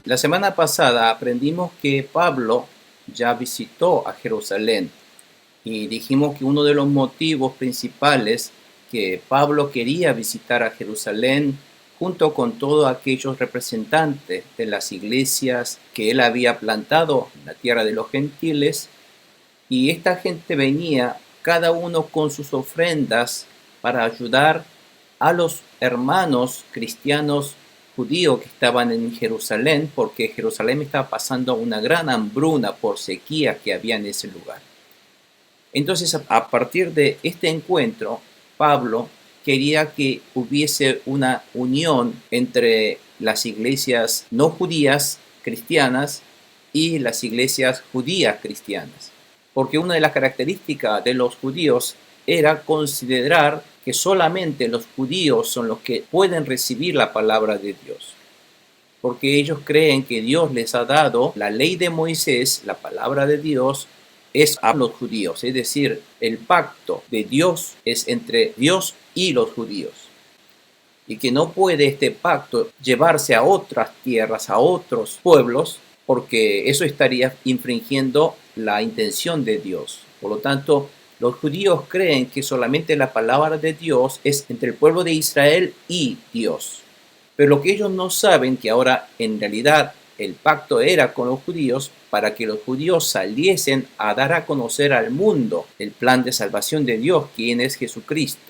La semana pasada aprendimos que Pablo ya visitó a Jerusalén y dijimos que uno de los motivos principales que Pablo quería visitar a Jerusalén junto con todos aquellos representantes de las iglesias que él había plantado en la tierra de los gentiles, y esta gente venía cada uno con sus ofrendas para ayudar a los hermanos cristianos judíos que estaban en Jerusalén, porque Jerusalén estaba pasando una gran hambruna por sequía que había en ese lugar. Entonces, a partir de este encuentro, Pablo quería que hubiese una unión entre las iglesias no judías cristianas y las iglesias judías cristianas. Porque una de las características de los judíos era considerar que solamente los judíos son los que pueden recibir la palabra de Dios. Porque ellos creen que Dios les ha dado la ley de Moisés, la palabra de Dios, es a los judíos. Es decir, el pacto de Dios es entre Dios y los judíos. Y que no puede este pacto llevarse a otras tierras, a otros pueblos, porque eso estaría infringiendo la intención de Dios. Por lo tanto, los judíos creen que solamente la palabra de Dios es entre el pueblo de Israel y Dios. Pero lo que ellos no saben, que ahora en realidad el pacto era con los judíos para que los judíos saliesen a dar a conocer al mundo el plan de salvación de Dios, quien es Jesucristo.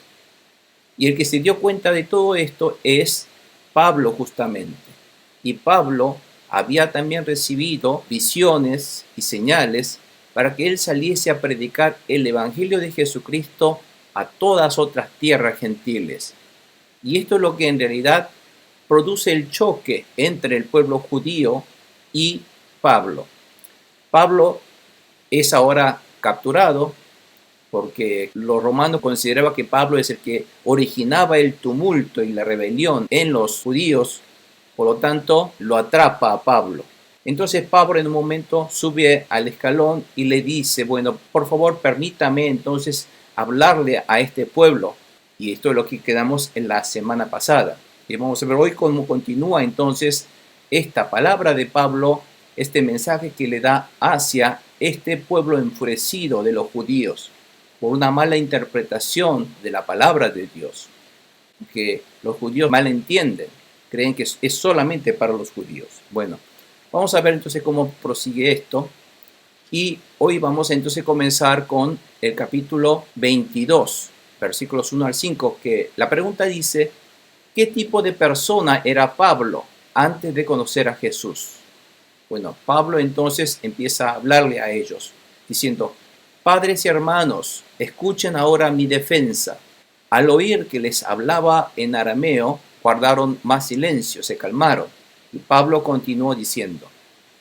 Y el que se dio cuenta de todo esto es Pablo justamente. Y Pablo había también recibido visiones y señales para que él saliese a predicar el evangelio de Jesucristo a todas otras tierras gentiles. Y esto es lo que en realidad produce el choque entre el pueblo judío y Pablo. Pablo es ahora capturado porque los romanos consideraban que Pablo es el que originaba el tumulto y la rebelión en los judíos, por lo tanto lo atrapa a Pablo. Entonces Pablo en un momento sube al escalón y le dice, bueno, por favor permítame entonces hablarle a este pueblo. Y esto es lo que quedamos en la semana pasada. Y vamos a ver hoy cómo continúa entonces esta palabra de Pablo, este mensaje que le da hacia este pueblo enfurecido de los judíos por una mala interpretación de la palabra de Dios, que los judíos malentienden, creen que es solamente para los judíos. Bueno, vamos a ver entonces cómo prosigue esto, y hoy vamos a entonces comenzar con el capítulo 22, versículos 1 al 5, que la pregunta dice: ¿qué tipo de persona era Pablo antes de conocer a Jesús? Bueno, Pablo entonces empieza a hablarle a ellos, diciendo: padres y hermanos, escuchen ahora mi defensa. Al oír que les hablaba en arameo, guardaron más silencio, se calmaron. Y Pablo continuó diciendo: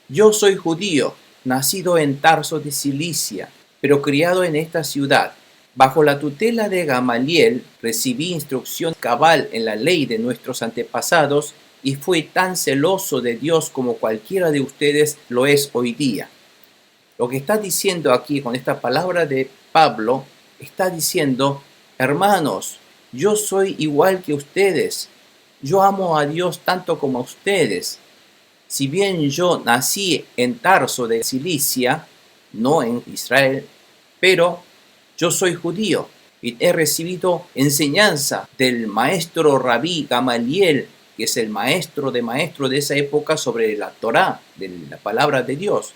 yo soy judío, nacido en Tarso de Cilicia, pero criado en esta ciudad. Bajo la tutela de Gamaliel recibí instrucción cabal en la ley de nuestros antepasados y fui tan celoso de Dios como cualquiera de ustedes lo es hoy día. Lo que está diciendo aquí con esta palabra de Pablo, está diciendo: hermanos, yo soy igual que ustedes. Yo amo a Dios tanto como a ustedes. Si bien yo nací en Tarso de Cilicia, no en Israel, pero yo soy judío y he recibido enseñanza del maestro Rabí Gamaliel, que es el maestro de esa época sobre la Torá, de la palabra de Dios.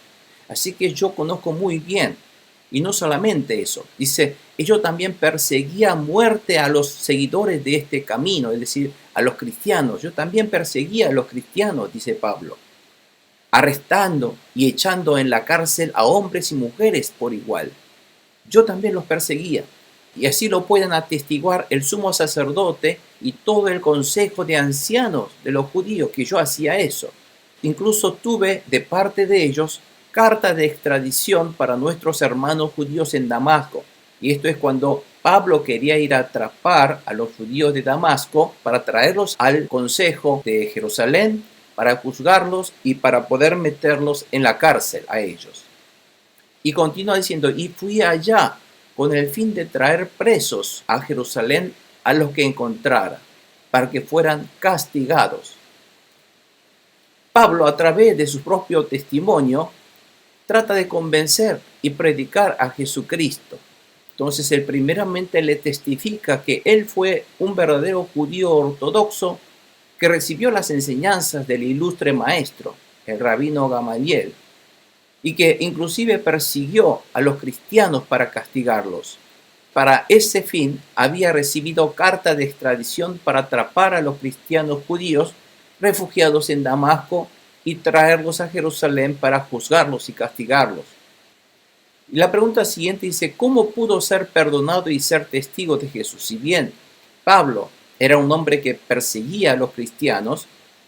Así que yo conozco muy bien. Y no solamente eso, dice, yo también perseguía a muerte a los seguidores de este camino, es decir, a los cristianos. Yo también perseguía a los cristianos, dice Pablo, arrestando y echando en la cárcel a hombres y mujeres por igual. Yo también los perseguía. Y así lo pueden atestiguar el sumo sacerdote y todo el consejo de ancianos de los judíos, que yo hacía eso. Incluso tuve de parte de ellos carta de extradición para nuestros hermanos judíos en Damasco. Y esto es cuando Pablo quería ir a atrapar a los judíos de Damasco para traerlos al consejo de Jerusalén, para juzgarlos y para poder meterlos en la cárcel a ellos. Y continúa diciendo: y fui allá con el fin de traer presos a Jerusalén a los que encontrara, para que fueran castigados. Pablo, a través de su propio testimonio, trata de convencer y predicar a Jesucristo. Entonces él primeramente le testifica que él fue un verdadero judío ortodoxo que recibió las enseñanzas del ilustre maestro, el rabino Gamaliel, y que inclusive persiguió a los cristianos para castigarlos. Para ese fin había recibido carta de extradición para atrapar a los cristianos judíos refugiados en Damasco y traerlos a Jerusalén para juzgarlos y castigarlos. Y la pregunta siguiente dice, ¿cómo pudo ser perdonado y ser testigo de Jesús? Si bien Pablo era un hombre que perseguía a los cristianos,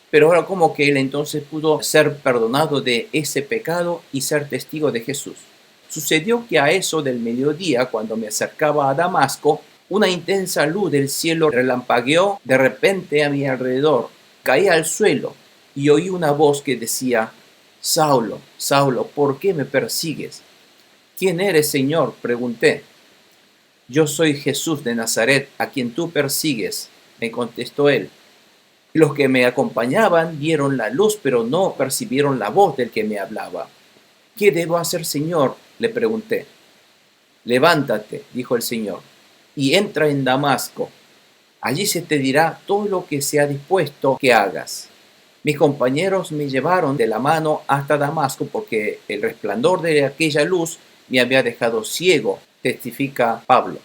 pero ahora ¿cómo que él entonces pudo ser perdonado de ese pecado y ser testigo de Jesús? Sucedió que a eso del mediodía, cuando me acercaba a Damasco, una intensa luz del cielo relampagueó de repente a mi alrededor. Caí al suelo y oí una voz que decía, Saulo, Saulo, ¿por qué me persigues? ¿Quién eres, Señor?, pregunté. Yo soy Jesús de Nazaret, a quien tú persigues, me contestó él. Los que me acompañaban vieron la luz, pero no percibieron la voz del que me hablaba. ¿Qué debo hacer, Señor?, le pregunté. Levántate, dijo el Señor, y entra en Damasco. Allí se te dirá todo lo que se ha dispuesto que hagas. Mis compañeros me llevaron de la mano hasta Damasco porque el resplandor de aquella luz me había dejado ciego, testifica Pablo.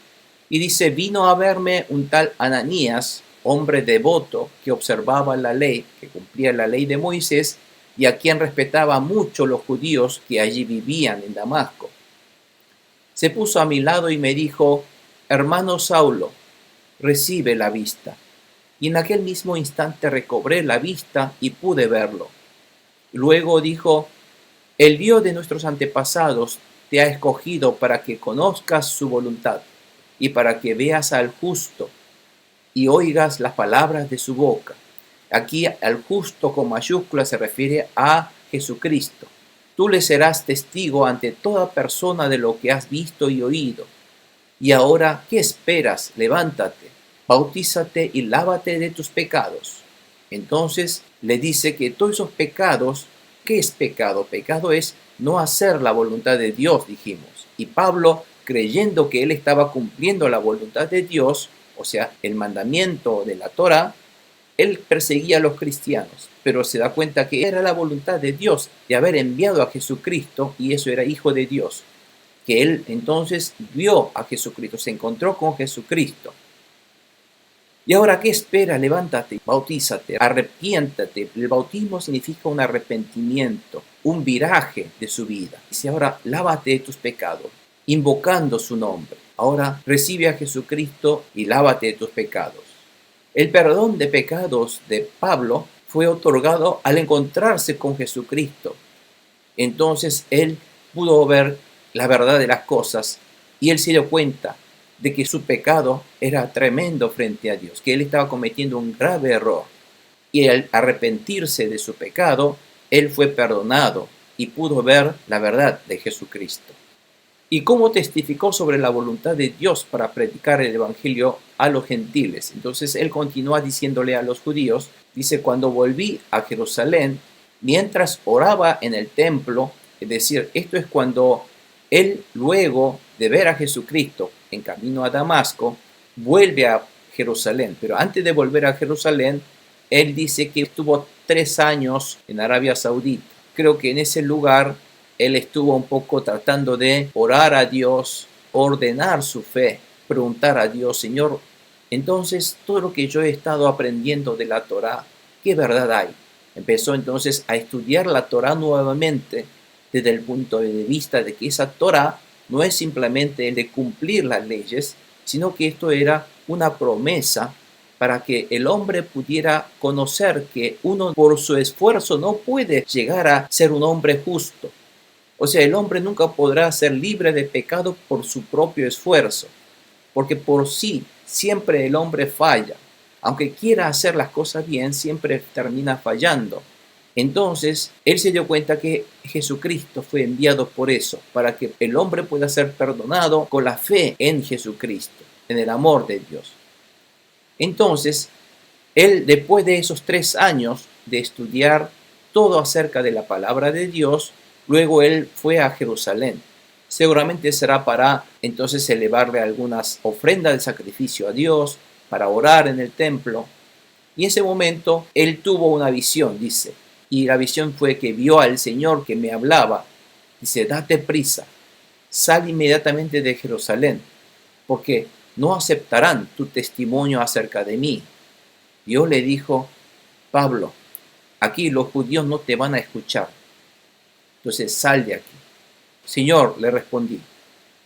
Y dice, vino a verme un tal Ananías, hombre devoto que observaba la ley, que cumplía la ley de Moisés, y a quien respetaba mucho los judíos que allí vivían en Damasco. Se puso a mi lado y me dijo, hermano Saulo, recibe la vista. Y en aquel mismo instante recobré la vista y pude verlo. Luego dijo, el Dios de nuestros antepasados te ha escogido para que conozcas su voluntad y para que veas al justo y oigas las palabras de su boca. Aquí al justo con mayúscula se refiere a Jesucristo. Tú le serás testigo ante toda persona de lo que has visto y oído. Y ahora, ¿qué esperas? Levántate, bautízate y lávate de tus pecados. Entonces le dice que todos esos pecados, ¿qué es pecado? Pecado es no hacer la voluntad de Dios, dijimos. Y Pablo, creyendo que él estaba cumpliendo la voluntad de Dios, o sea, el mandamiento de la Torá, él perseguía a los cristianos, pero se da cuenta que era la voluntad de Dios de haber enviado a Jesucristo, y eso era hijo de Dios, que él entonces vio a Jesucristo, se encontró con Jesucristo. Y ahora, ¿qué espera? Levántate, bautízate, arrepiéntate. El bautismo significa un arrepentimiento, un viraje de su vida. Dice ahora, lávate de tus pecados, invocando su nombre. Ahora recibe a Jesucristo y lávate de tus pecados. El perdón de pecados de Pablo fue otorgado al encontrarse con Jesucristo. Entonces él pudo ver la verdad de las cosas y él se dio cuenta de que su pecado era tremendo frente a Dios, que él estaba cometiendo un grave error. Y al arrepentirse de su pecado, él fue perdonado y pudo ver la verdad de Jesucristo. Y cómo testificó sobre la voluntad de Dios para predicar el evangelio a los gentiles. Entonces él continúa diciéndole a los judíos, dice, cuando volví a Jerusalén, mientras oraba en el templo, es decir, esto es cuando él, luego de ver a Jesucristo en camino a Damasco, vuelve a Jerusalén. Pero antes de volver a Jerusalén, él dice que estuvo 3 años en Arabia Saudita. Creo que en ese lugar él estuvo un poco tratando de orar a Dios, ordenar su fe, preguntar a Dios, Señor, entonces todo lo que yo he estado aprendiendo de la Torá, ¿qué verdad hay? Empezó entonces a estudiar la Torá nuevamente desde el punto de vista de que esa Torá no es simplemente el de cumplir las leyes, sino que esto era una promesa para que el hombre pudiera conocer que uno por su esfuerzo no puede llegar a ser un hombre justo. O sea, el hombre nunca podrá ser libre de pecado por su propio esfuerzo, porque por sí siempre el hombre falla. Aunque quiera hacer las cosas bien, siempre termina fallando. Entonces, él se dio cuenta que Jesucristo fue enviado por eso, para que el hombre pueda ser perdonado con la fe en Jesucristo, en el amor de Dios. Entonces, él, después de esos 3 años de estudiar todo acerca de la palabra de Dios. Luego él fue a Jerusalén. Seguramente será para entonces elevarle algunas ofrendas de sacrificio a Dios, para orar en el templo. Y en ese momento él tuvo una visión, dice. Y la visión fue que vio al Señor que me hablaba. Dice, date prisa, sal inmediatamente de Jerusalén, porque no aceptarán tu testimonio acerca de mí. Dios le dijo, Pablo, aquí los judíos no te van a escuchar. Entonces sal de aquí. Señor, le respondí,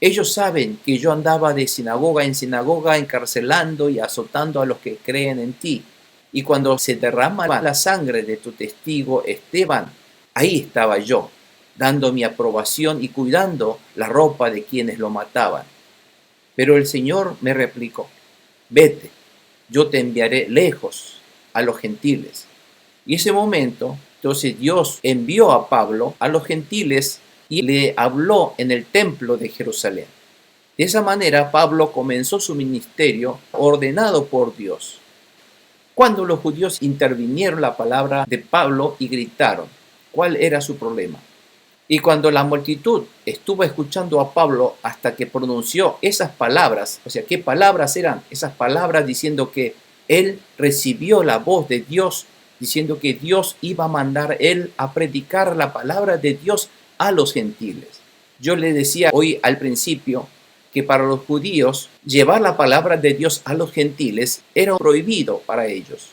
ellos saben que yo andaba de sinagoga en sinagoga encarcelando y azotando a los que creen en ti. Y cuando se derrama la sangre de tu testigo Esteban, ahí estaba yo, dando mi aprobación y cuidando la ropa de quienes lo mataban. Pero el Señor me replicó, vete, yo te enviaré lejos a los gentiles. Y ese momento, entonces Dios envió a Pablo a los gentiles y le habló en el templo de Jerusalén. De esa manera, Pablo comenzó su ministerio ordenado por Dios. Cuando los judíos intervinieron la palabra de Pablo y gritaron, ¿cuál era su problema? Y cuando la multitud estuvo escuchando a Pablo hasta que pronunció esas palabras, o sea, ¿qué palabras eran? Esas palabras diciendo que él recibió la voz de Dios, diciendo que Dios iba a mandar él a predicar la palabra de Dios a los gentiles. Yo le decía hoy al principio que para los judíos llevar la palabra de Dios a los gentiles era prohibido para ellos,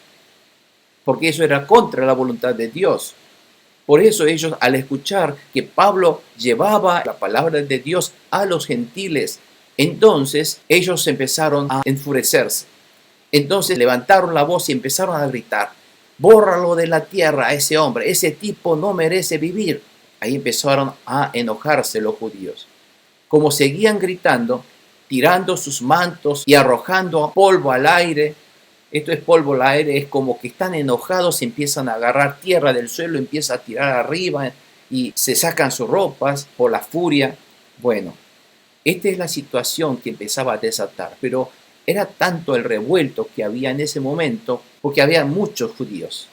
porque eso era contra la voluntad de Dios. Por eso ellos, al escuchar que Pablo llevaba la palabra de Dios a los gentiles, entonces ellos empezaron a enfurecerse. Entonces levantaron la voz y empezaron a gritar, bórralo de la tierra a ese hombre, ese tipo no merece vivir. Ahí empezaron a enojarse los judíos. Como seguían gritando, tirando sus mantos y arrojando polvo al aire. Esto es polvo al aire, es como que están enojados, empiezan a agarrar tierra del suelo, empiezan a tirar arriba y se sacan sus ropas por la furia. Bueno, esta es la situación que empezaba a desatar, pero era tanto el revuelto que había en ese momento, porque había muchos judíos.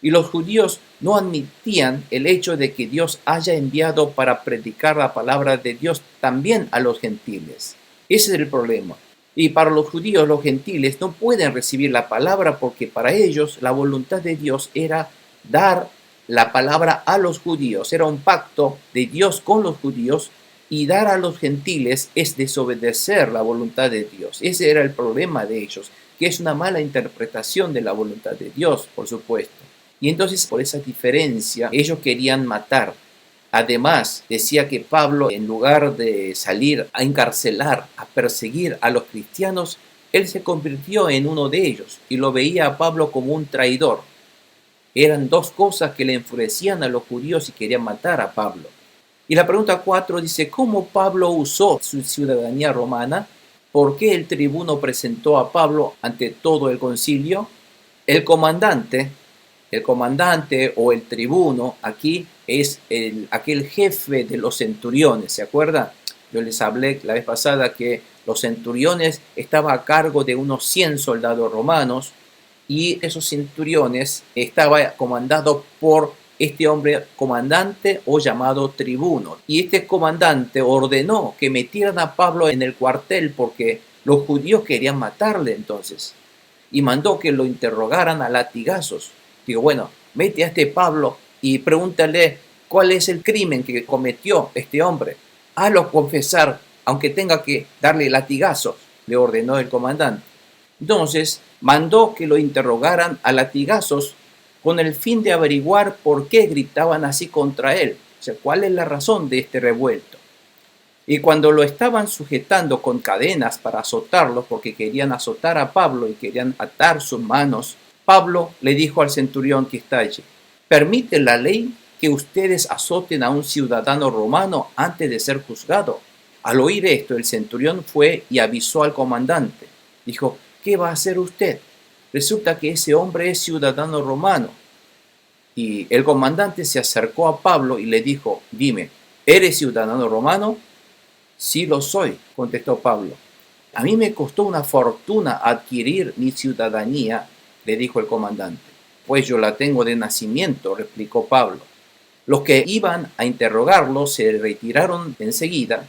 Y los judíos no admitían el hecho de que Dios haya enviado para predicar la palabra de Dios también a los gentiles. Ese es el problema. Y para los judíos, los gentiles no pueden recibir la palabra porque para ellos la voluntad de Dios era dar la palabra a los judíos. Era un pacto de Dios con los judíos y dar a los gentiles es desobedecer la voluntad de Dios. Ese era el problema de ellos, que es una mala interpretación de la voluntad de Dios, por supuesto. Y entonces por esa diferencia ellos querían matar. Además, decía que Pablo, en lugar de salir a encarcelar, a perseguir a los cristianos, él se convirtió en uno de ellos y lo veía a Pablo como un traidor. Eran dos cosas que le enfurecían a los judíos y querían matar a Pablo. Y la pregunta 4 dice, ¿cómo Pablo usó su ciudadanía romana? ¿Por qué el tribuno presentó a Pablo ante todo el concilio? El comandante o el tribuno aquí es aquel jefe de los centuriones, ¿se acuerdan? Yo les hablé la vez pasada que los centuriones estaban a cargo de unos 100 soldados romanos y esos centuriones estaban comandados por este hombre comandante o llamado tribuno. Y este comandante ordenó que metieran a Pablo en el cuartel porque los judíos querían matarle entonces. Y mandó que lo interrogaran a latigazos. Digo, bueno, mete a este Pablo y pregúntale cuál es el crimen que cometió este hombre. Hazlo confesar, aunque tenga que darle latigazos, le ordenó el comandante. Entonces, mandó que lo interrogaran a latigazos con el fin de averiguar por qué gritaban así contra él. O sea, cuál es la razón de este revuelto. Y cuando lo estaban sujetando con cadenas para azotarlo, porque querían azotar a Pablo y querían atar sus manos, Pablo le dijo al centurión que está allí, ¿permite la ley que ustedes azoten a un ciudadano romano antes de ser juzgado? Al oír esto, el centurión fue y avisó al comandante. Dijo, ¿qué va a hacer usted? Resulta que ese hombre es ciudadano romano. Y el comandante se acercó a Pablo y le dijo, dime, ¿eres ciudadano romano? Sí lo soy, contestó Pablo. A mí me costó una fortuna adquirir mi ciudadanía, le dijo el comandante. Pues yo la tengo de nacimiento, replicó Pablo. Los que iban a interrogarlo se retiraron enseguida.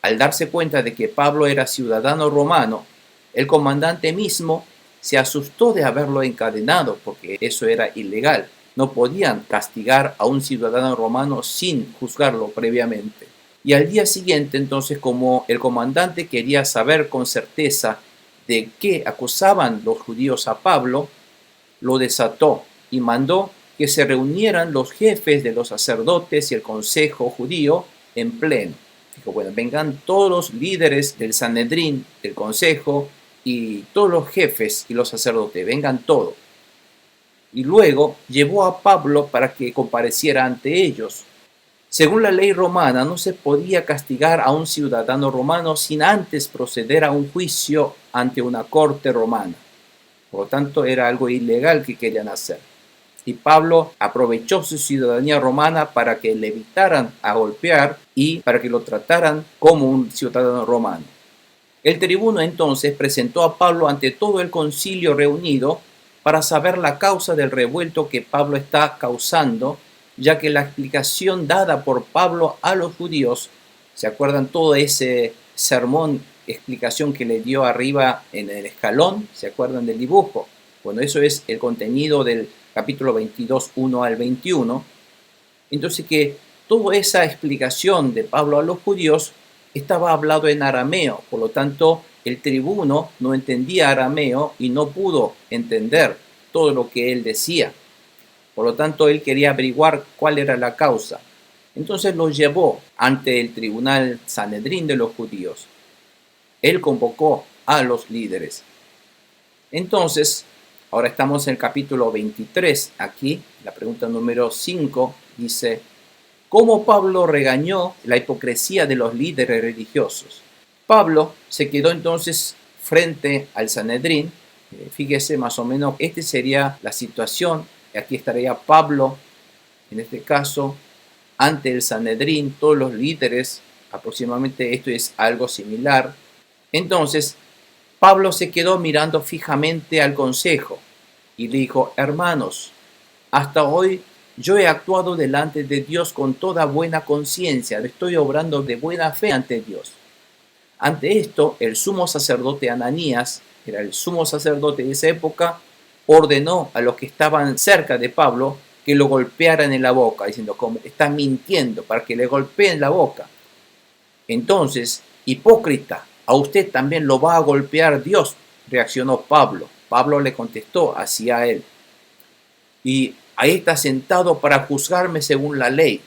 Al darse cuenta de que Pablo era ciudadano romano, el comandante mismo se asustó de haberlo encadenado, porque eso era ilegal. No podían castigar a un ciudadano romano sin juzgarlo previamente. Y al día siguiente, entonces, como el comandante quería saber con certeza de qué acusaban los judíos a Pablo, lo desató y mandó que se reunieran los jefes de los sacerdotes y el consejo judío en pleno. Dijo, bueno, vengan todos los líderes del Sanedrín, del consejo, y todos los jefes y los sacerdotes, vengan todos. Y luego llevó a Pablo para que compareciera ante ellos. Según la ley romana, no se podía castigar a un ciudadano romano sin antes proceder a un juicio ante una corte romana. Por lo tanto, era algo ilegal que querían hacer. Y Pablo aprovechó su ciudadanía romana para que le evitaran a golpear y para que lo trataran como un ciudadano romano. El tribuno entonces presentó a Pablo ante todo el concilio reunido para saber la causa del revuelto que Pablo está causando, ya que la explicación dada por Pablo a los judíos, ¿se acuerdan todo ese sermón, explicación que le dio arriba en el escalón? ¿Se acuerdan del dibujo? Bueno, eso es el contenido del capítulo 22, 1 al 21. Entonces que toda esa explicación de Pablo a los judíos estaba hablado en arameo, por lo tanto el tribuno no entendía arameo y no pudo entender todo lo que él decía. Por lo tanto, él quería averiguar cuál era la causa. Entonces lo llevó ante el tribunal Sanedrín de los judíos. Él convocó a los líderes. Entonces, ahora estamos en el capítulo 23. Aquí, la pregunta número 5 dice, ¿cómo Pablo regañó la hipocresía de los líderes religiosos? Pablo se quedó entonces frente al Sanedrín. Fíjese más o menos, esta sería la situación. Aquí estaría Pablo, en este caso, ante el Sanedrín, todos los líderes, aproximadamente esto es algo similar. Entonces, Pablo se quedó mirando fijamente al consejo y dijo, hermanos, hasta hoy yo he actuado delante de Dios con toda buena conciencia, estoy obrando de buena fe ante Dios. Ante esto, el sumo sacerdote Ananías, era el sumo sacerdote de esa época, ordenó a los que estaban cerca de Pablo que lo golpearan en la boca, diciendo, como está mintiendo, para que le golpeen la boca. Entonces, hipócrita, a usted también lo va a golpear Dios, reaccionó Pablo. Pablo le contestó hacia él, y ahí está sentado para juzgarme según la ley,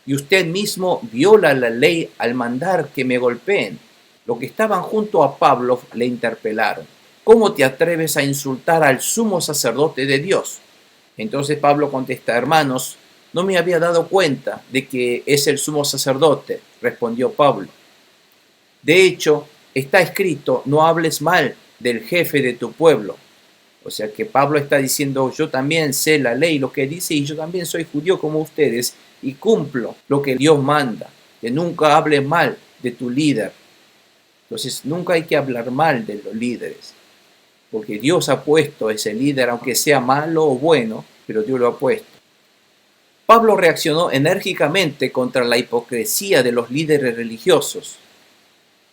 y usted mismo viola la ley al mandar que me golpeen. Los que estaban junto a Pablo le interpelaron, ¿cómo te atreves a insultar al sumo sacerdote de Dios? Entonces Pablo contesta, hermanos, no me había dado cuenta de que es el sumo sacerdote, respondió Pablo. De hecho, está escrito, no hables mal del jefe de tu pueblo. O sea que Pablo está diciendo, yo también sé la ley, lo que dice, y yo también soy judío como ustedes, y cumplo lo que Dios manda, que nunca hables mal de tu líder. Entonces, nunca hay que hablar mal de los líderes, porque Dios ha puesto ese líder, aunque sea malo o bueno, pero Dios lo ha puesto. Pablo reaccionó enérgicamente contra la hipocresía de los líderes religiosos,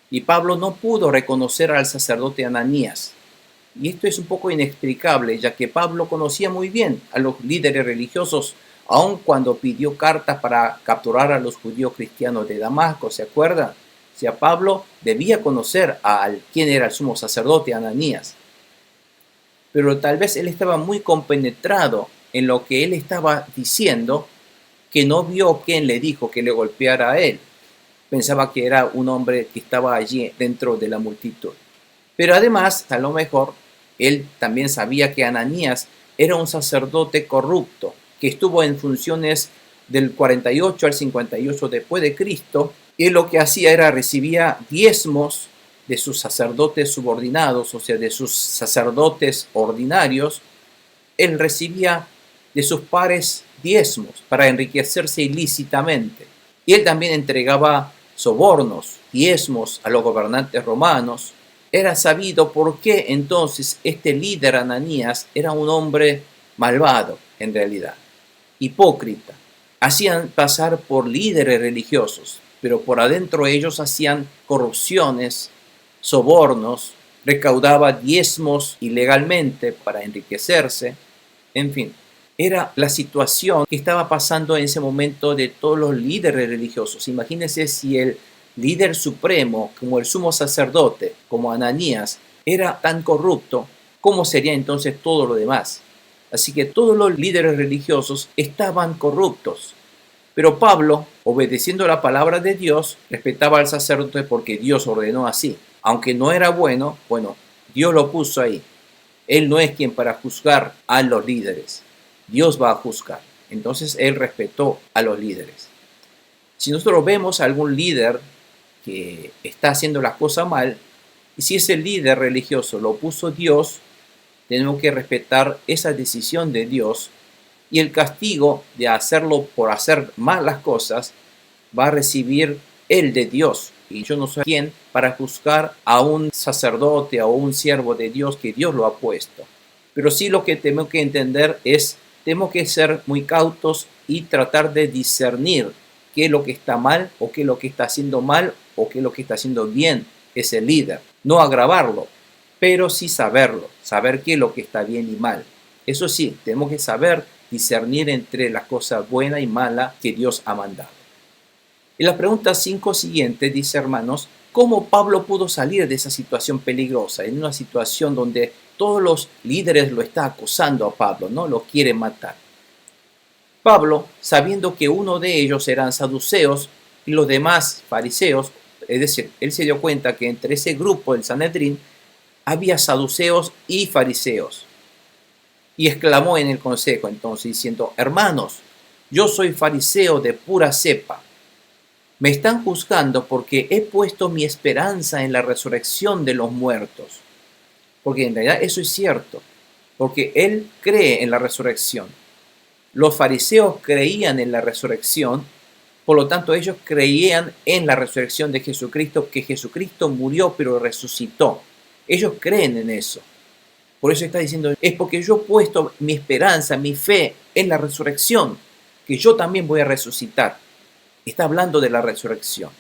y Pablo no pudo reconocer al sacerdote Ananías. Y esto es un poco inexplicable, ya que Pablo conocía muy bien a los líderes religiosos, aun cuando pidió cartas para capturar a los judíos cristianos de Damasco, ¿se acuerdan? O sea, Pablo debía conocer a quién era el sumo sacerdote Ananías. Pero tal vez él estaba muy compenetrado en lo que él estaba diciendo, que no vio quién le dijo que le golpeara a él. Pensaba que era un hombre que estaba allí dentro de la multitud. Pero además, a lo mejor, él también sabía que Ananías era un sacerdote corrupto, que estuvo en funciones del 48 al 58 después de Cristo, y lo que hacía era recibía diezmos de sus sacerdotes subordinados, o sea, de sus sacerdotes ordinarios. Él recibía de sus pares diezmos para enriquecerse ilícitamente. Y él también entregaba sobornos, diezmos a los gobernantes romanos. Era sabido por qué entonces este líder Ananías era un hombre malvado en realidad, hipócrita. Hacían pasar por líderes religiosos, pero por adentro ellos hacían corrupciones, sobornos, recaudaba diezmos ilegalmente para enriquecerse, en fin. Era la situación que estaba pasando en ese momento de todos los líderes religiosos. Imagínense si el líder supremo, como el sumo sacerdote, como Ananías, era tan corrupto, ¿cómo sería entonces todo lo demás? Así que todos los líderes religiosos estaban corruptos. Pero Pablo, obedeciendo la palabra de Dios, respetaba al sacerdote porque Dios ordenó así. Aunque no era bueno, Dios lo puso ahí. Él no es quien para juzgar a los líderes. Dios va a juzgar. Entonces él respetó a los líderes. Si nosotros vemos a algún líder que está haciendo las cosas mal, y si ese líder religioso lo puso Dios, tenemos que respetar esa decisión de Dios, y el castigo de hacerlo por hacer mal las cosas va a recibir el de Dios. Y yo no soy quien para juzgar a un sacerdote o un siervo de Dios que Dios lo ha puesto. Pero sí lo que tenemos que entender es, tenemos que ser muy cautos y tratar de discernir qué es lo que está mal o qué es lo que está haciendo mal o qué es lo que está haciendo bien ese líder. No agravarlo, pero sí saberlo, saber qué es lo que está bien y mal. Eso sí, tenemos que saber discernir entre las cosas buenas y malas que Dios ha mandado. En la pregunta 5 siguiente dice, hermanos, ¿cómo Pablo pudo salir de esa situación peligrosa? En una situación donde todos los líderes lo están acusando a Pablo, ¿no? Lo quieren matar. Pablo, sabiendo que uno de ellos eran saduceos y los demás fariseos, es decir, él se dio cuenta que entre ese grupo del Sanedrín había saduceos y fariseos. Y exclamó en el consejo entonces diciendo, hermanos, yo soy fariseo de pura cepa. Me están juzgando porque he puesto mi esperanza en la resurrección de los muertos. Porque en realidad eso es cierto, porque él cree en la resurrección. Los fariseos creían en la resurrección, por lo tanto ellos creían en la resurrección de Jesucristo, que Jesucristo murió pero resucitó. Ellos creen en eso. Por eso está diciendo, es porque yo he puesto mi esperanza, mi fe en la resurrección, que yo también voy a resucitar. Está hablando de la resurrección.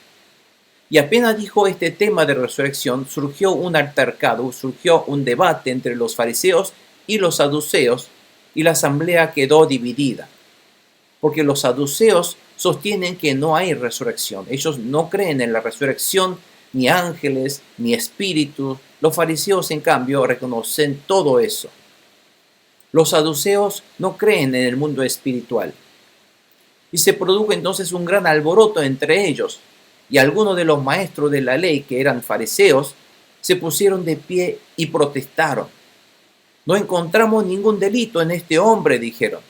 Y apenas dijo este tema de resurrección, surgió un altercado, surgió un debate entre los fariseos y los saduceos, y la asamblea quedó dividida. Porque los saduceos sostienen que no hay resurrección. Ellos no creen en la resurrección, ni ángeles, ni espíritus. Los fariseos, en cambio, reconocen todo eso. Los saduceos no creen en el mundo espiritual. Y se produjo entonces un gran alboroto entre ellos, y algunos de los maestros de la ley, que eran fariseos, se pusieron de pie y protestaron. No encontramos ningún delito en este hombre, dijeron.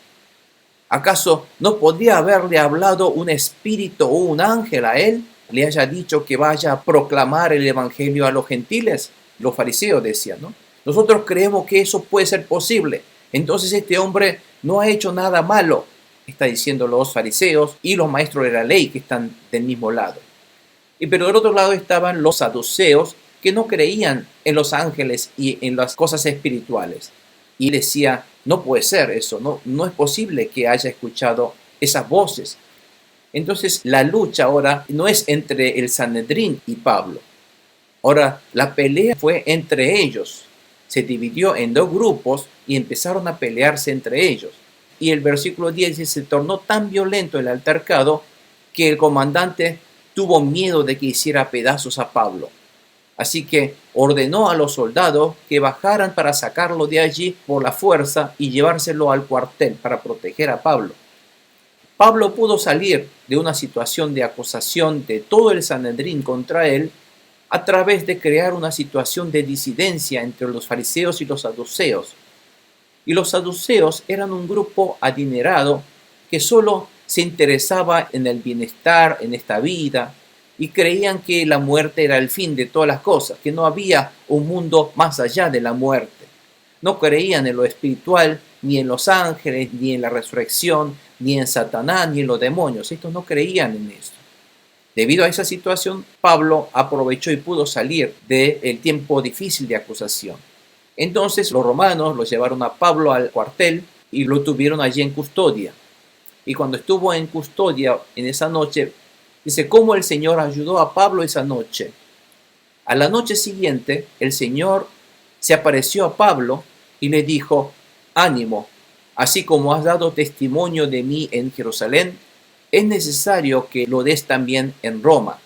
¿Acaso no podría haberle hablado un espíritu o un ángel a él? ¿Le haya dicho que vaya a proclamar el evangelio a los gentiles? Los fariseos decían, ¿no? Nosotros creemos que eso puede ser posible. Entonces este hombre no ha hecho nada malo, está diciendo los fariseos y los maestros de la ley que están del mismo lado. Pero del otro lado estaban los saduceos que no creían en los ángeles y en las cosas espirituales. Y decía, no puede ser eso, no es posible que haya escuchado esas voces. Entonces la lucha ahora no es entre el Sanedrín y Pablo. Ahora la pelea fue entre ellos. Se dividió en dos grupos y empezaron a pelearse entre ellos. Y el versículo 10 dice, se tornó tan violento el altercado que el comandante tuvo miedo de que hiciera pedazos a Pablo. Así que ordenó a los soldados que bajaran para sacarlo de allí por la fuerza y llevárselo al cuartel para proteger a Pablo. Pablo pudo salir de una situación de acusación de todo el Sanedrín contra él a través de crear una situación de disidencia entre los fariseos y los saduceos. Y los saduceos eran un grupo adinerado que solo se interesaba en el bienestar en esta vida y creían que la muerte era el fin de todas las cosas, que no había un mundo más allá de la muerte. No creían en lo espiritual, ni en los ángeles, ni en la resurrección, ni en Satanás, ni en los demonios. Estos no creían en esto. Debido a esa situación, Pablo aprovechó y pudo salir del tiempo difícil de acusación. Entonces los romanos lo llevaron a Pablo al cuartel y lo tuvieron allí en custodia. Y cuando estuvo en custodia en esa noche, dice cómo el Señor ayudó a Pablo esa noche. A la noche siguiente, el Señor se apareció a Pablo y le dijo: ánimo, así como has dado testimonio de mí en Jerusalén, es necesario que lo des también en Roma.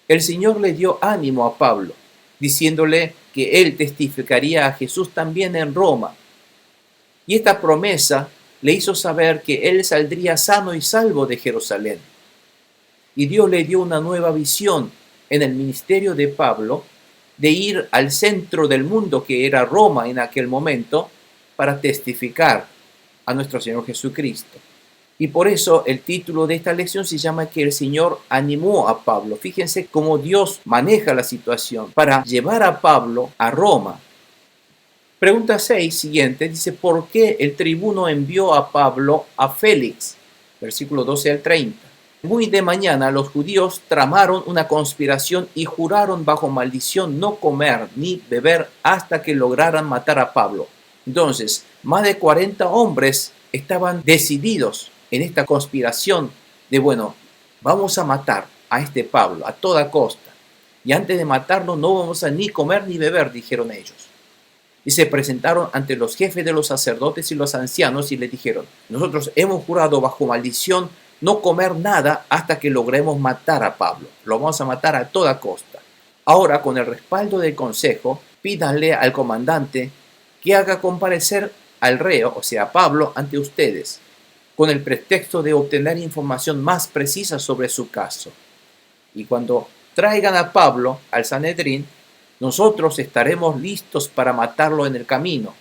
El Señor le dio ánimo a Pablo, diciéndole que él testificaría a Jesús también en Roma. Y esta promesa le hizo saber que él saldría sano y salvo de Jerusalén. Y Dios le dio una nueva visión en el ministerio de Pablo de ir al centro del mundo, que era Roma en aquel momento, para testificar a nuestro Señor Jesucristo. Y por eso el título de esta lección se llama que el Señor animó a Pablo. Fíjense cómo Dios maneja la situación para llevar a Pablo a Roma. Pregunta 6 siguiente dice: ¿por qué el tribuno envió a Pablo a Félix? Versículo 12 al 30. Muy de mañana los judíos tramaron una conspiración y juraron bajo maldición no comer ni beber hasta que lograran matar a Pablo. Entonces, más de 40 hombres estaban decididos en esta conspiración de, bueno, vamos a matar a este Pablo a toda costa. Y antes de matarlo no vamos a ni comer ni beber, dijeron ellos. Y se presentaron ante los jefes de los sacerdotes y los ancianos y les dijeron: nosotros hemos jurado bajo maldición no comer nada hasta que logremos matar a Pablo. Lo vamos a matar a toda costa. Ahora, con el respaldo del consejo, pídanle al comandante que haga comparecer al reo, o sea, a Pablo, ante ustedes, con el pretexto de obtener información más precisa sobre su caso. Y cuando traigan a Pablo al Sanedrín, nosotros estaremos listos para matarlo en el camino.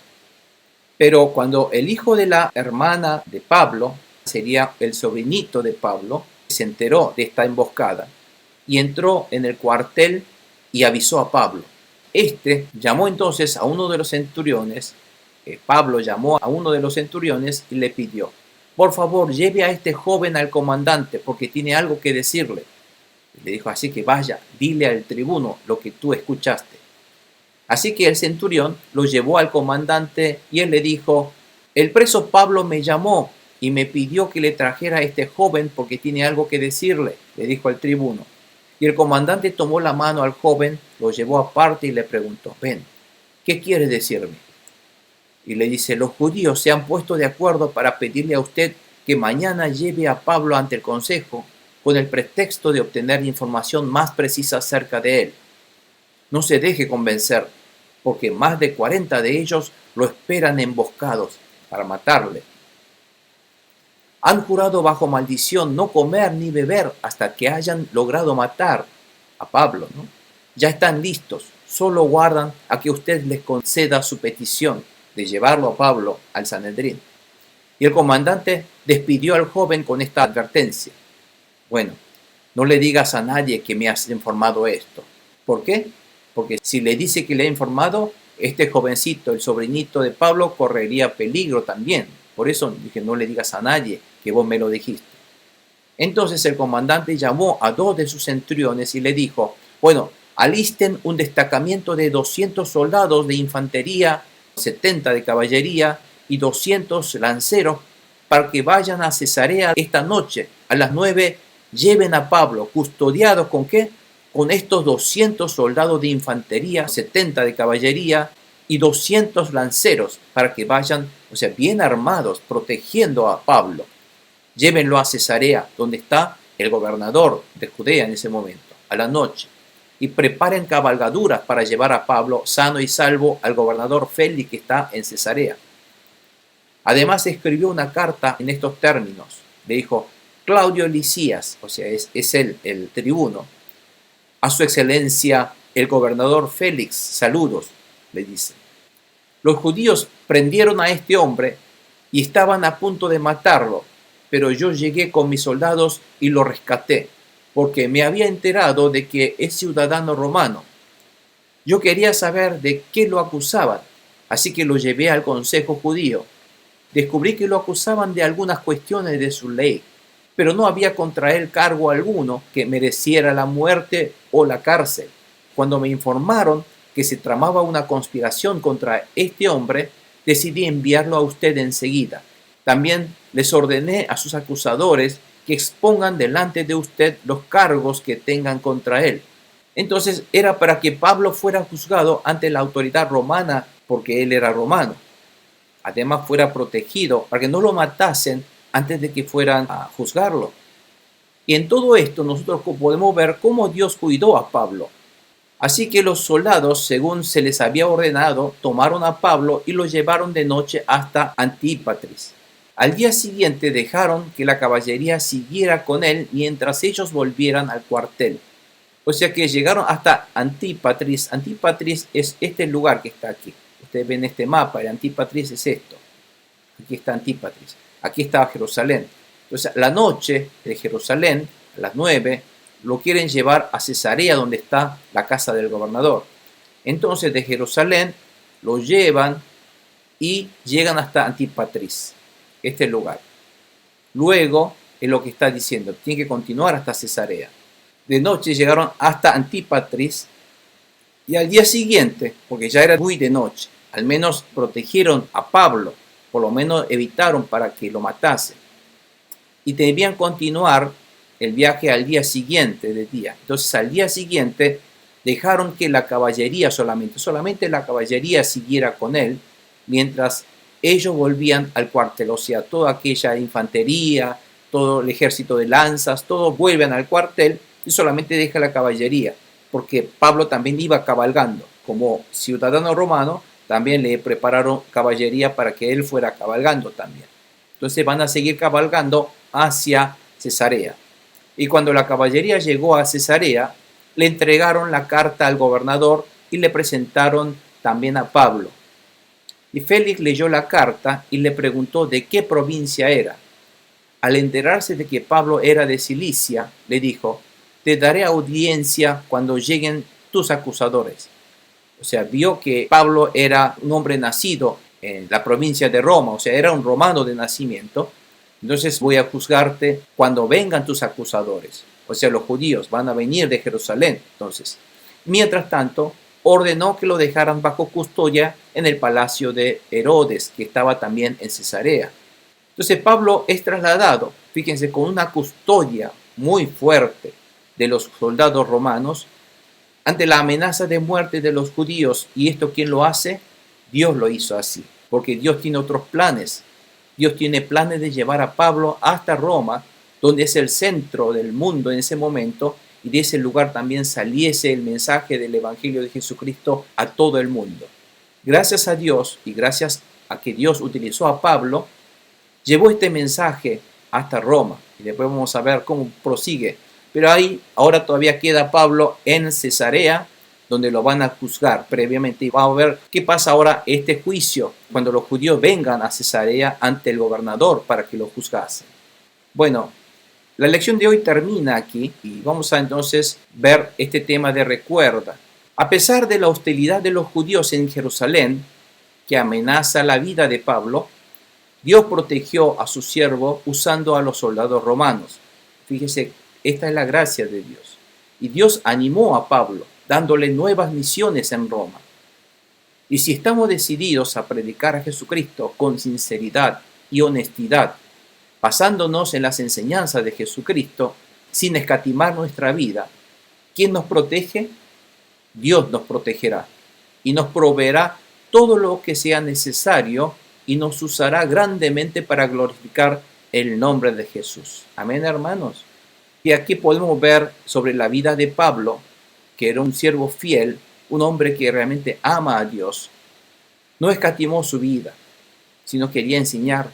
Pero cuando el hijo de la hermana de Pablo, sería el sobrinito de Pablo, se enteró de esta emboscada y entró en el cuartel y avisó a Pablo. Este llamó entonces a uno de los centuriones. Pablo llamó a uno de los centuriones y le pidió: por favor, lleve a este joven al comandante porque tiene algo que decirle. Y le dijo: así que vaya, dile al tribuno lo que tú escuchaste. Así que el centurión lo llevó al comandante y él le dijo: el preso Pablo me llamó y me pidió que le trajera a este joven porque tiene algo que decirle, le dijo al tribuno. Y el comandante tomó la mano al joven, lo llevó aparte y le preguntó: ven, ¿qué quieres decirme? Y le dice: los judíos se han puesto de acuerdo para pedirle a usted que mañana lleve a Pablo ante el consejo con el pretexto de obtener información más precisa acerca de él. No se deje convencer, porque más de 40 de ellos lo esperan emboscados para matarle. Han jurado bajo maldición no comer ni beber hasta que hayan logrado matar a Pablo, ¿no? Ya están listos, solo guardan a que usted les conceda su petición de llevarlo a Pablo al Sanedrín. Y el comandante despidió al joven con esta advertencia: bueno, no le digas a nadie que me has informado esto. ¿Por qué? Porque si le dice que le ha informado, este jovencito, el sobrinito de Pablo, correría peligro también. Por eso dije: no le digas a nadie que vos me lo dijiste. Entonces el comandante llamó a 2 de sus centuriones y le dijo: bueno, alisten un destacamento de 200 soldados de infantería, 70 de caballería y 200 lanceros para que vayan a Cesarea esta noche. A las 9 lleven a Pablo custodiado ¿con qué? Con estos 200 soldados de infantería, 70 de caballería y 200 lanceros para que vayan, o sea, bien armados, protegiendo a Pablo. Llévenlo a Cesarea, donde está el gobernador de Judea en ese momento, a la noche, y preparen cabalgaduras para llevar a Pablo sano y salvo al gobernador Félix, que está en Cesarea. Además escribió una carta en estos términos. Le dijo: Claudio Lisias, o sea, es él, el tribuno, a su excelencia el gobernador Félix, saludos, le dice. Los judíos prendieron a este hombre y estaban a punto de matarlo, pero yo llegué con mis soldados y lo rescaté, porque me había enterado de que es ciudadano romano. Yo quería saber de qué lo acusaban, así que lo llevé al consejo judío. Descubrí que lo acusaban de algunas cuestiones de su ley, pero no había contra él cargo alguno que mereciera la muerte o la cárcel. Cuando me informaron que se tramaba una conspiración contra este hombre, decidí enviarlo a usted enseguida. También les ordené a sus acusadores que expongan delante de usted los cargos que tengan contra él. Entonces era para que Pablo fuera juzgado ante la autoridad romana, porque él era romano. Además fuera protegido para que no lo matasen antes de que fueran a juzgarlo. Y en todo esto nosotros podemos ver cómo Dios cuidó a Pablo. Así que los soldados, según se les había ordenado, tomaron a Pablo y lo llevaron de noche hasta Antípatris. Al día siguiente dejaron que la caballería siguiera con él mientras ellos volvieran al cuartel. O sea que llegaron hasta Antípatris. Antípatris es este lugar que está aquí. Ustedes ven este mapa, el Antípatris es esto. Aquí está Antípatris. Aquí está Jerusalén. Entonces, la noche de Jerusalén, a las 9, lo quieren llevar a Cesarea, donde está la casa del gobernador. Entonces, de Jerusalén lo llevan y llegan hasta Antípatris, este lugar. Luego, es lo que está diciendo, tiene que continuar hasta Cesarea. De noche llegaron hasta Antípatris y al día siguiente, porque ya era muy de noche, al menos protegieron a Pablo, por lo menos evitaron para que lo matasen. Y debían continuar el viaje al día siguiente de día. Entonces al día siguiente dejaron que la caballería solamente la caballería siguiera con él, mientras ellos volvían al cuartel, o sea, toda aquella infantería, todo el ejército de lanzas, todos vuelven al cuartel y solamente deja la caballería, porque Pablo también iba cabalgando. Como ciudadano romano, también le prepararon caballería para que él fuera cabalgando también. Entonces van a seguir cabalgando hacia Cesarea. Y cuando la caballería llegó a Cesarea, le entregaron la carta al gobernador y le presentaron también a Pablo. Y Félix leyó la carta y le preguntó de qué provincia era. Al enterarse de que Pablo era de Cilicia, le dijo: te daré audiencia cuando lleguen tus acusadores. O sea, vio que Pablo era un hombre nacido en la provincia de Roma, o sea, era un romano de nacimiento. Entonces voy a juzgarte cuando vengan tus acusadores. O sea, los judíos van a venir de Jerusalén. Entonces, mientras tanto, ordenó que lo dejaran bajo custodia en el palacio de Herodes, que estaba también en Cesarea. Entonces Pablo es trasladado, fíjense, con una custodia muy fuerte de los soldados romanos ante la amenaza de muerte de los judíos. ¿Y esto quién lo hace? Dios lo hizo así, porque Dios tiene otros planes. Dios tiene planes de llevar a Pablo hasta Roma, donde es el centro del mundo en ese momento, y de ese lugar también saliese el mensaje del Evangelio de Jesucristo a todo el mundo. Gracias a Dios y gracias a que Dios utilizó a Pablo, llevó este mensaje hasta Roma, y después vamos a ver cómo prosigue. Pero ahí ahora todavía queda Pablo en Cesarea, donde lo van a juzgar previamente. Y vamos a ver qué pasa ahora este juicio, cuando los judíos vengan a Cesarea ante el gobernador para que lo juzgase. Bueno, la lección de hoy termina aquí y vamos a entonces ver este tema de recuerda. A pesar de la hostilidad de los judíos en Jerusalén, que amenaza la vida de Pablo, Dios protegió a su siervo usando a los soldados romanos. Fíjese, esta es la gracia de Dios. Y Dios animó a Pablo, dándole nuevas misiones en Roma. Y si estamos decididos a predicar a Jesucristo con sinceridad y honestidad, basándonos en las enseñanzas de Jesucristo, sin escatimar nuestra vida, ¿quién nos protege? Dios nos protegerá y nos proveerá todo lo que sea necesario y nos usará grandemente para glorificar el nombre de Jesús. Amén, hermanos. Y aquí podemos ver sobre la vida de Pablo, que era un siervo fiel, un hombre que realmente ama a Dios. No escatimó su vida, sino quería enseñar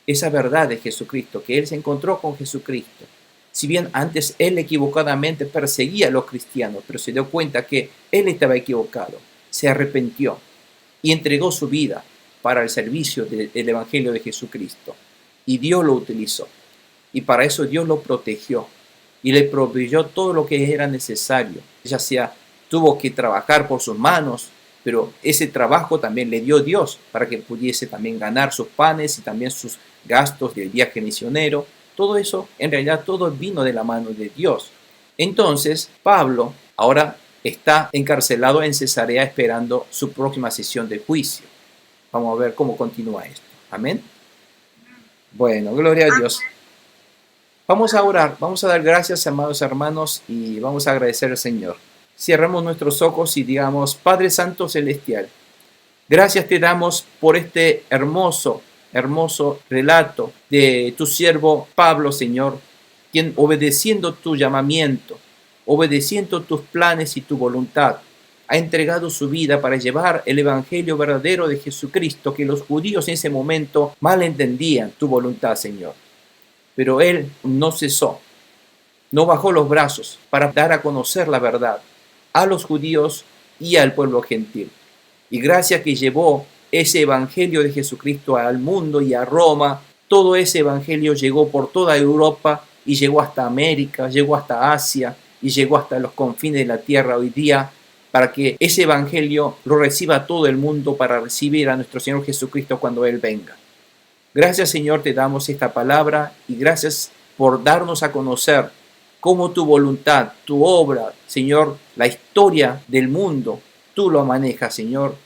esa verdad de Jesucristo, que él se encontró con Jesucristo. Si bien antes él equivocadamente perseguía a los cristianos, pero se dio cuenta que él estaba equivocado, se arrepintió y entregó su vida para el servicio del Evangelio de Jesucristo. Y Dios lo utilizó. Y para eso Dios lo protegió y le proveyó todo lo que era necesario. Ya sea tuvo que trabajar por sus manos, pero ese trabajo también le dio Dios para que pudiese también ganar sus panes y también sus gastos del viaje misionero. Todo eso, en realidad, todo vino de la mano de Dios. Entonces, Pablo ahora está encarcelado en Cesarea esperando su próxima sesión de juicio. Vamos a ver cómo continúa esto. Amén. Bueno, gloria a Dios. Vamos a orar, vamos a dar gracias, amados hermanos, y vamos a agradecer al Señor. Cierramos nuestros ojos y digamos: Padre Santo Celestial, gracias te damos por este hermoso relato de tu siervo Pablo, Señor, quien obedeciendo tu llamamiento, obedeciendo tus planes y tu voluntad, ha entregado su vida para llevar el evangelio verdadero de Jesucristo, que los judíos en ese momento mal entendían tu voluntad, Señor. Pero él no cesó, no bajó los brazos para dar a conocer la verdad a los judíos y al pueblo gentil. Y gracias que llevó ese evangelio de Jesucristo al mundo y a Roma, todo ese evangelio llegó por toda Europa y llegó hasta América, llegó hasta Asia y llegó hasta los confines de la tierra hoy día, para que ese evangelio lo reciba todo el mundo para recibir a nuestro Señor Jesucristo cuando Él venga. Gracias, Señor, te damos esta palabra y gracias por darnos a conocer cómo tu voluntad, tu obra, Señor, la historia del mundo, tú lo manejas, Señor.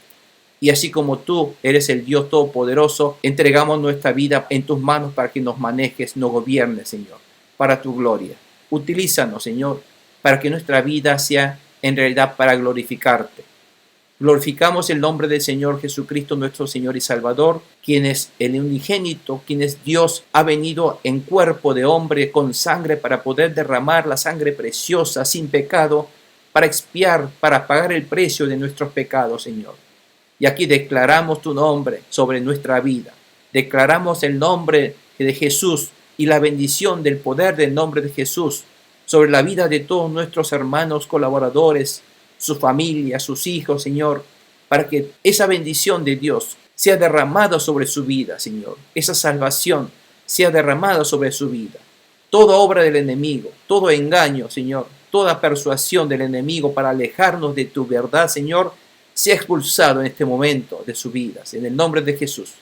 Y así como tú eres el Dios Todopoderoso, entregamos nuestra vida en tus manos para que nos manejes, nos gobiernes, Señor, para tu gloria. Utilízanos, Señor, para que nuestra vida sea en realidad para glorificarte. Glorificamos el nombre del Señor Jesucristo, nuestro Señor y Salvador, quien es el unigénito, quien es Dios, ha venido en cuerpo de hombre con sangre para poder derramar la sangre preciosa, sin pecado, para expiar, para pagar el precio de nuestros pecados, Señor. Y aquí declaramos tu nombre sobre nuestra vida. Declaramos el nombre de Jesús y la bendición del poder del nombre de Jesús sobre la vida de todos nuestros hermanos colaboradores, su familia, sus hijos, Señor, para que esa bendición de Dios sea derramada sobre su vida, Señor. Esa salvación sea derramada sobre su vida. Toda obra del enemigo, todo engaño, Señor, toda persuasión del enemigo para alejarnos de tu verdad, Señor, sea expulsado en este momento de sus vidas, en el nombre de Jesús.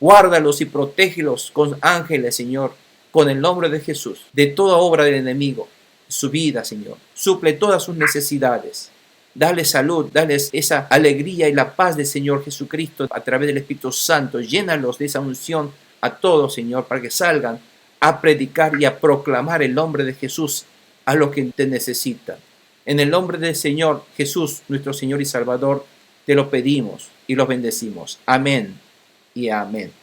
Guárdalos y protégelos con ángeles, Señor, con el nombre de Jesús, de toda obra del enemigo, su vida, Señor. Suple todas sus necesidades. Dale salud, dales esa alegría y la paz del Señor Jesucristo a través del Espíritu Santo. Llénalos de esa unción a todos, Señor, para que salgan a predicar y a proclamar el nombre de Jesús a los que te necesitan. En el nombre del Señor Jesús, nuestro Señor y Salvador, te lo pedimos y los bendecimos. Amén y amén.